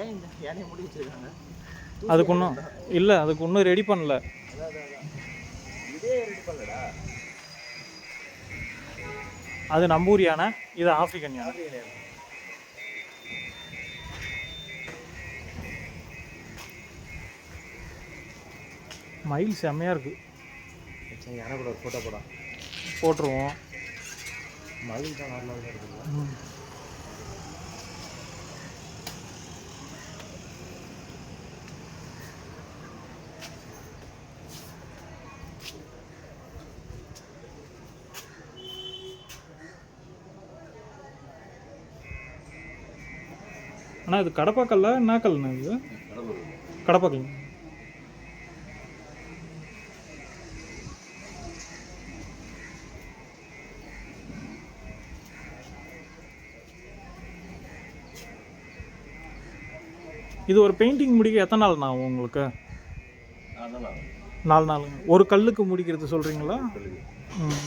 ஏன் இந்த யானையை முடி வச்சிருக்காங்க? அதுக்கு ஒன்றும் இல்லை, அதுக்கு ஒன்றும் ரெடி பண்ணல. இதே ரெடி பண்ணலடா. அது நம்பூர் யானை, இது ஆப்பிரிக்கன் யானை. மயில் செம்மையாக இருக்குது. யானை கூட ஒரு ஃபோட்டோ போட்டுருவோம். மயில் தான் நார்மலாக இருக்குங்களா? ஆனால் இது கடப்பாக்கல்ல என்ன கல்லுண்ணா இது? கடப்பாக்கல். இது ஒரு பெயிண்டிங் முடிக்க எத்தனை நாள்ண்ணா ஆகும் உங்களுக்கு? 4 நாளுங்க. ஒரு கல்லுக்கு முடிக்கிறது சொல்கிறீங்களா? ம்.